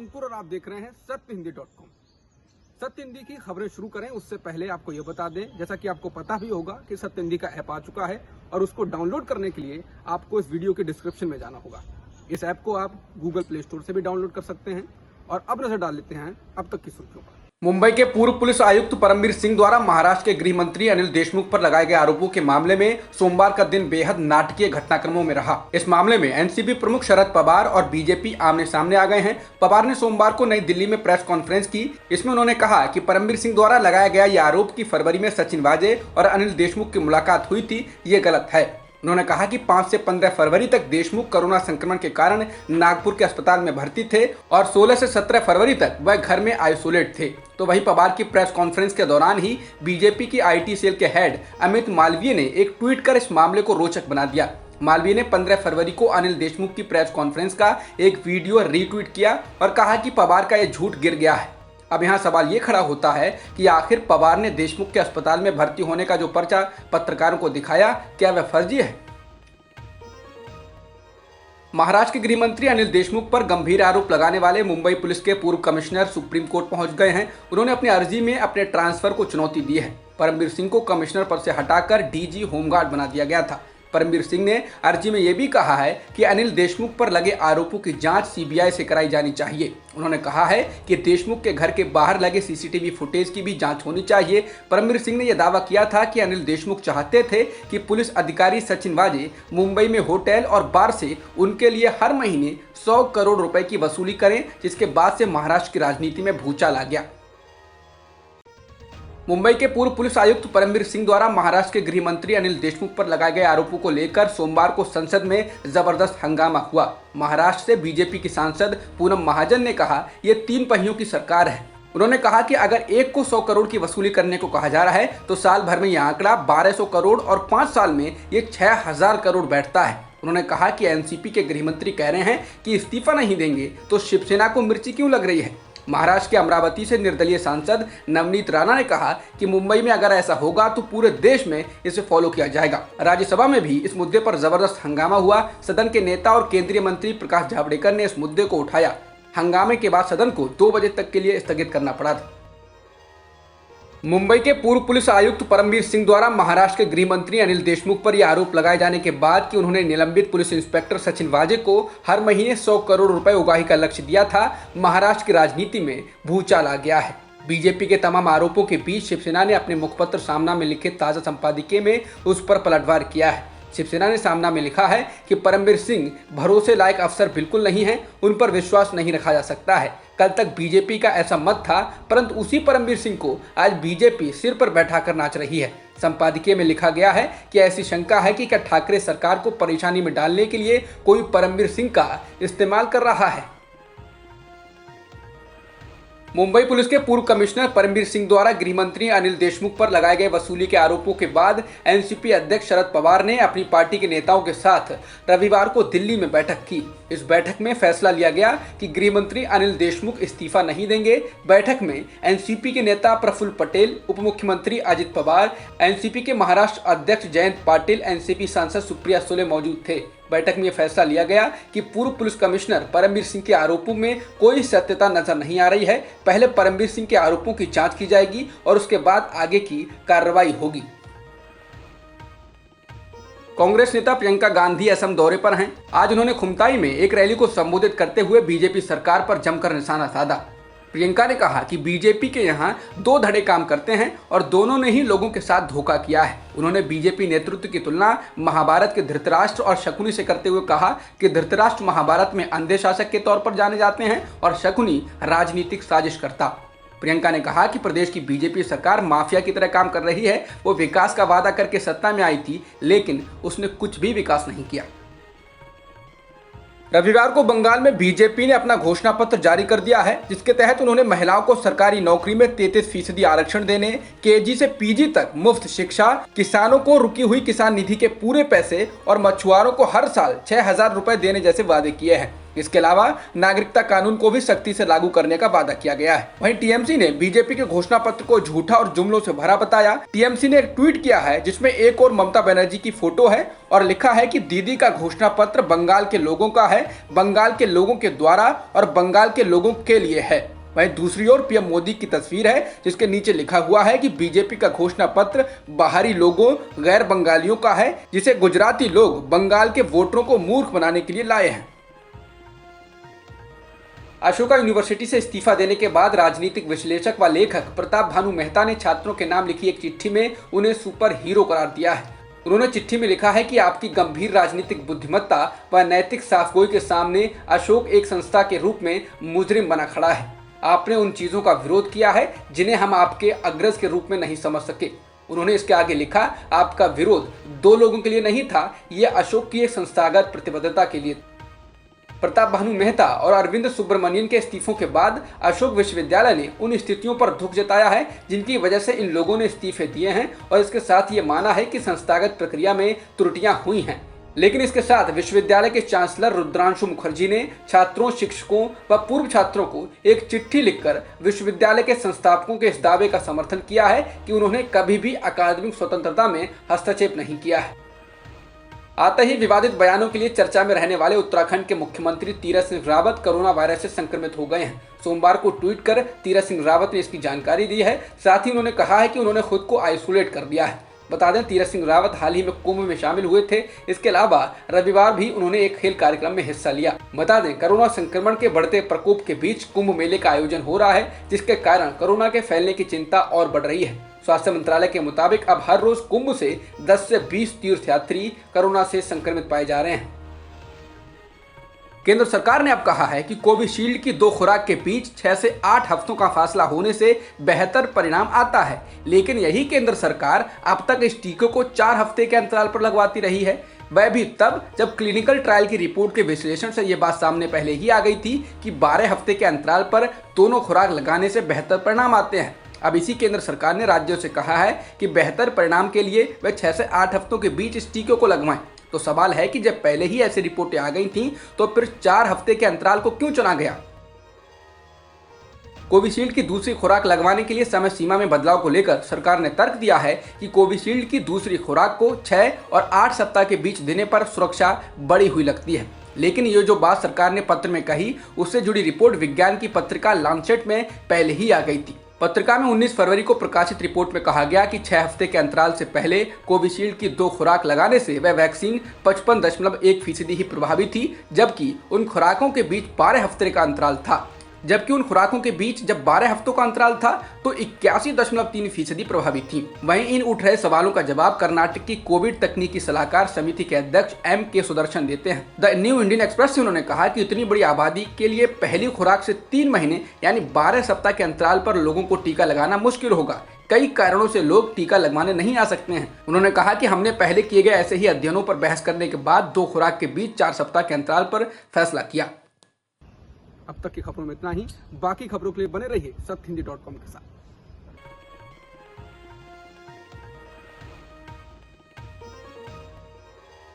अंकुर और आप देख रहे हैं सत्यहिंदी.com। सत्य हिंदी की खबरें शुरू करें उससे पहले आपको ये बता दें, जैसा कि आपको पता भी होगा कि सत्य हिंदी का ऐप आ चुका है और उसको डाउनलोड करने के लिए आपको इस वीडियो के डिस्क्रिप्शन में जाना होगा। इस ऐप को आप गूगल प्ले स्टोर से भी डाउनलोड कर सकते हैं। और अब नजर डाल लेते हैं अब तक की सुर्खियों पर। मुंबई के पूर्व पुलिस आयुक्त परमबीर सिंह द्वारा महाराष्ट्र के गृह मंत्री अनिल देशमुख पर लगाए गए आरोपों के मामले में सोमवार का दिन बेहद नाटकीय घटनाक्रमों में रहा। इस मामले में एनसीपी प्रमुख शरद पवार और बीजेपी आमने सामने आ गए हैं। पवार ने सोमवार को नई दिल्ली में प्रेस कॉन्फ्रेंस की। इसमें उन्होंने कहा कि परमबीर सिंह द्वारा लगाया गया ये आरोप कि फरवरी में सचिन वाजे और अनिल देशमुख की मुलाकात हुई थी, ये गलत है। उन्होंने कहा कि 5 से 15 फरवरी तक देशमुख कोरोना संक्रमण के कारण नागपुर के अस्पताल में भर्ती थे और 16 से 17 फरवरी तक वह घर में आइसोलेट थे। तो वहीं पवार की प्रेस कॉन्फ्रेंस के दौरान ही बीजेपी की आईटी सेल के हेड अमित मालवीय ने एक ट्वीट कर इस मामले को रोचक बना दिया। मालवीय ने 15 फरवरी को अनिल देशमुख की प्रेस कॉन्फ्रेंस का एक वीडियो रीट्वीट किया और कहा कि पवार का यह झूठ गिर गया है। अब यहाँ सवाल ये खड़ा होता है कि आखिर पवार ने देशमुख के अस्पताल में भर्ती होने का जो पर्चा पत्रकारों को दिखाया, क्या वह फर्जी है? महाराष्ट्र के गृह मंत्री अनिल देशमुख पर गंभीर आरोप लगाने वाले मुंबई पुलिस के पूर्व कमिश्नर सुप्रीम कोर्ट पहुंच गए हैं। उन्होंने अपनी अर्जी में अपने ट्रांसफर को चुनौती दी है। परमबीर सिंह को कमिश्नर पद से हटाकर डीजी होमगार्ड बना दिया गया था। परमबीर सिंह ने अर्जी में यह भी कहा है कि अनिल देशमुख पर लगे आरोपों की जांच सीबीआई से कराई जानी चाहिए। उन्होंने कहा है कि देशमुख के घर के बाहर लगे सीसीटीवी फुटेज की भी जांच होनी चाहिए। परमबीर सिंह ने यह दावा किया था कि अनिल देशमुख चाहते थे कि पुलिस अधिकारी सचिन वाजे मुंबई में होटल और बार से उनके लिए हर महीने 100 करोड़ रुपए की वसूली करें, जिसके बाद से महाराष्ट्र की राजनीति में भूचाल आ गया। मुंबई के पूर्व पुलिस आयुक्त परमबीर सिंह द्वारा महाराष्ट्र के गृह मंत्री अनिल देशमुख पर लगाए गए आरोपों को लेकर सोमवार को संसद में जबरदस्त हंगामा हुआ। महाराष्ट्र से बीजेपी की सांसद पूनम महाजन ने कहा, ये 3 पहियों की सरकार है। उन्होंने कहा कि अगर एक को 100 करोड़ की वसूली करने को कहा जा रहा है तो साल भर में यह आंकड़ा 1200 करोड़ और 5 साल में ये 6000 करोड़ बैठता है। उन्होंने कहा कि एनसीपी के गृह मंत्री कह रहे हैं कि इस्तीफा नहीं देंगे तो शिवसेना को मिर्ची क्यों लग रही है। महाराष्ट्र के अमरावती से निर्दलीय सांसद नवनीत राणा ने कहा कि मुंबई में अगर ऐसा होगा तो पूरे देश में इसे फॉलो किया जाएगा। राज्यसभा में भी इस मुद्दे पर जबरदस्त हंगामा हुआ। सदन के नेता और केंद्रीय मंत्री प्रकाश जावड़ेकर ने इस मुद्दे को उठाया। हंगामे के बाद सदन को 2 बजे तक के लिए स्थगित करना पड़ा था। मुंबई के पूर्व पुलिस आयुक्त परमबीर सिंह द्वारा महाराष्ट्र के गृह मंत्री अनिल देशमुख पर यह आरोप लगाए जाने के बाद कि उन्होंने निलंबित पुलिस इंस्पेक्टर सचिन वाजे को हर महीने 100 करोड़ रुपए उगाही का लक्ष्य दिया था, महाराष्ट्र की राजनीति में भूचाल आ गया है। बीजेपी के तमाम आरोपों के बीच शिवसेना ने अपने मुखपत्र सामना में लिखे ताजा संपादकीय में उस पर पलटवार किया है। शिवसेना ने सामना में लिखा है कि परमबीर सिंह भरोसे लायक अफसर बिल्कुल नहीं है, उन पर विश्वास नहीं रखा जा सकता है। कल तक बीजेपी का ऐसा मत था, परंतु उसी परमबीर सिंह को आज बीजेपी सिर पर बैठाकर नाच रही है। संपादकीय में लिखा गया है कि ऐसी शंका है कि क्या ठाकरे सरकार को परेशानी में डालने के लिए कोई परमबीर सिंह का इस्तेमाल कर रहा है। मुंबई पुलिस के पूर्व कमिश्नर परमबीर सिंह द्वारा गृह मंत्री अनिल देशमुख पर लगाए गए वसूली के आरोपों के बाद एनसीपी अध्यक्ष शरद पवार ने अपनी पार्टी के नेताओं के साथ रविवार को दिल्ली में बैठक की। इस बैठक में फैसला लिया गया कि गृह मंत्री अनिल देशमुख इस्तीफा नहीं देंगे। बैठक में एनसीपी के नेता प्रफुल्ल पटेल, उप मुख्यमंत्री अजित पवार, एनसीपी के महाराष्ट्र अध्यक्ष जयंत पाटिल, एनसीपी सांसद सुप्रिया सुले मौजूद थे। बैठक में यह फैसला लिया गया कि पूर्व पुलिस कमिश्नर परमबीर सिंह के आरोपों में कोई सत्यता नजर नहीं आ रही है। पहले परमबीर सिंह के आरोपों की जांच की जाएगी और उसके बाद आगे की कार्रवाई होगी। कांग्रेस नेता प्रियंका गांधी असम दौरे पर हैं। आज उन्होंने खुमताई में एक रैली को संबोधित करते हुए बीजेपी सरकार पर जमकर निशाना साधा। प्रियंका ने कहा कि बीजेपी के यहाँ 2 धड़े काम करते हैं और दोनों ने ही लोगों के साथ धोखा किया है। उन्होंने बीजेपी नेतृत्व की तुलना महाभारत के धृतराष्ट्र और शकुनी से करते हुए कहा कि धृतराष्ट्र महाभारत में अंधे शासक के तौर पर जाने जाते हैं और शकुनी राजनीतिक साजिशकर्ता। प्रियंका ने कहा कि प्रदेश की बीजेपी सरकार माफिया की तरह काम कर रही है। वो विकास का वादा करके सत्ता में आई थी, लेकिन उसने कुछ भी विकास नहीं किया। रविवार को बंगाल में बीजेपी ने अपना घोषणा पत्र जारी कर दिया है, जिसके तहत उन्होंने महिलाओं को सरकारी नौकरी में 33% आरक्षण देने, केजी से पीजी तक मुफ्त शिक्षा, किसानों को रुकी हुई किसान निधि के पूरे पैसे और मछुआरों को हर साल 6000 रुपए देने जैसे वादे किए हैं। इसके अलावा नागरिकता कानून को भी सख्ती से लागू करने का वादा किया गया है। वहीं टीएमसी ने बीजेपी के घोषणा पत्र को झूठा और जुमलों से भरा बताया। टीएमसी ने एक ट्वीट किया है जिसमें एक और ममता बनर्जी की फोटो है और लिखा है कि दीदी का घोषणा पत्र बंगाल के लोगों का है, बंगाल के लोगों के द्वारा और बंगाल के लोगों के लिए है। वहीं दूसरी ओर पीएम मोदी की तस्वीर है जिसके नीचे लिखा हुआ है कि बीजेपी का घोषणा पत्र बाहरी लोगों, गैर बंगालियों का है, जिसे गुजराती लोग बंगाल के वोटरों को मूर्ख बनाने के लिए लाए हैं। अशोका यूनिवर्सिटी से इस्तीफा देने के बाद राजनीतिक विश्लेषक व लेखक प्रताप भानु मेहता ने छात्रों के नाम लिखी एक चिट्ठी में उन्हें सुपर हीरो करार दिया है। उन्होंने चिट्ठी में लिखा है कि आपकी गंभीर राजनीतिक बुद्धिमत्ता व नैतिक साफगोई के सामने अशोक एक संस्था के रूप में मुजरिम बना खड़ा है। आपने उन चीजों का विरोध किया है जिन्हें हम आपके अग्रज के रूप में नहीं समझ सके। उन्होंने इसके आगे लिखा, आपका विरोध दो लोगों के लिए नहीं था, यह अशोक की एक संस्थागत प्रतिबद्धता के लिए। प्रताप भानु मेहता और अरविंद सुब्रमण्यन के इस्तीफों के बाद अशोक विश्वविद्यालय ने उन स्थितियों पर दुख जताया है जिनकी वजह से इन लोगों ने इस्तीफे दिए हैं और इसके साथ ये माना है कि संस्थागत प्रक्रिया में त्रुटियां हुई हैं। लेकिन इसके साथ विश्वविद्यालय के चांसलर रुद्रांशु मुखर्जी ने छात्रों, शिक्षकों व पूर्व छात्रों को एक चिट्ठी लिखकर विश्वविद्यालय के संस्थापकों के इस दावे का समर्थन किया है कि उन्होंने कभी भी अकादमिक स्वतंत्रता में हस्तक्षेप नहीं किया है। आते ही विवादित बयानों के लिए चर्चा में रहने वाले उत्तराखंड के मुख्यमंत्री तीरथ सिंह रावत कोरोना वायरस से संक्रमित हो गए हैं। सोमवार को ट्वीट कर तीरथ सिंह रावत ने इसकी जानकारी दी है। साथ ही उन्होंने कहा है कि उन्होंने खुद को आइसोलेट कर दिया है। बता दें, तीरथ सिंह रावत हाल ही में कुंभ में शामिल हुए थे। इसके अलावा रविवार भी उन्होंने एक खेल कार्यक्रम में हिस्सा लिया। बता दें, कोरोना संक्रमण के बढ़ते प्रकोप के बीच कुंभ मेले का आयोजन हो रहा है, जिसके कारण कोरोना के फैलने की चिंता और बढ़ रही है। स्वास्थ्य मंत्रालय के मुताबिक अब हर रोज कुंभ से 10 से 20 तीर्थयात्री कोरोना से संक्रमित पाए जा रहे हैं। केंद्र सरकार ने अब कहा है कि कोविशील्ड की 2 खुराक के बीच 6 से 8 हफ्तों का फासला होने से बेहतर परिणाम आता है। लेकिन यही केंद्र सरकार अब तक इस टीके को 4 हफ्ते के अंतराल पर लगवाती रही है। वह भी तब जब क्लिनिकल ट्रायल की रिपोर्ट के विश्लेषण से यह बात सामने पहले ही आ गई थी कि 12 हफ्ते के अंतराल पर दोनों खुराक लगाने से बेहतर परिणाम आते हैं। अब इसी केंद्र सरकार ने राज्यों से कहा है कि बेहतर परिणाम के लिए वे 6 से 8 हफ्तों के बीच इस टीके को लगवाएं। तो सवाल है कि जब पहले ही ऐसी रिपोर्टें आ गई थीं, तो फिर 4 हफ्ते के अंतराल को क्यों चुना गया? कोविशील्ड की दूसरी खुराक लगवाने के लिए समय सीमा में बदलाव को लेकर सरकार ने तर्क दिया है कि कोविशील्ड की दूसरी खुराक को 6 और 8 सप्ताह के बीच देने पर सुरक्षा बढ़ी हुई लगती है। लेकिन ये जो बात सरकार ने पत्र में कही, उससे जुड़ी रिपोर्ट विज्ञान की पत्रिका लांसेट में पहले ही आ गई थी। पत्रिका में 19 फरवरी को प्रकाशित रिपोर्ट में कहा गया कि 6 हफ्ते के अंतराल से पहले कोविशील्ड की 2 खुराक लगाने से वह वैक्सीन 55.1% ही प्रभावी थी, जबकि उन खुराकों के बीच 12 हफ्ते का अंतराल था। जबकि उन खुराकों के बीच जब 12 हफ्तों का अंतराल था तो 81.3% प्रभावी थी। वहीं इन उठ रहे सवालों का जवाब कर्नाटक की कोविड तकनीकी सलाहकार समिति के अध्यक्ष M.K. सुदर्शन देते हैं। द न्यू इंडियन एक्सप्रेस से उन्होंने कहा कि इतनी बड़ी आबादी के लिए पहली खुराक से 3 महीने यानी 12 सप्ताह के अंतराल पर लोगों को टीका लगाना मुश्किल होगा। कई कारणों से लोग टीका लगवाने नहीं आ सकते हैं। उन्होंने कहा कि हमने पहले किए गए ऐसे ही अध्ययनों पर बहस करने के बाद 2 खुराक के बीच 4 सप्ताह के अंतराल पर फैसला किया। अब तक की खबरों में इतना ही। बाकी खबरों के लिए बने रहिए सत्यहिंदी.com के साथ।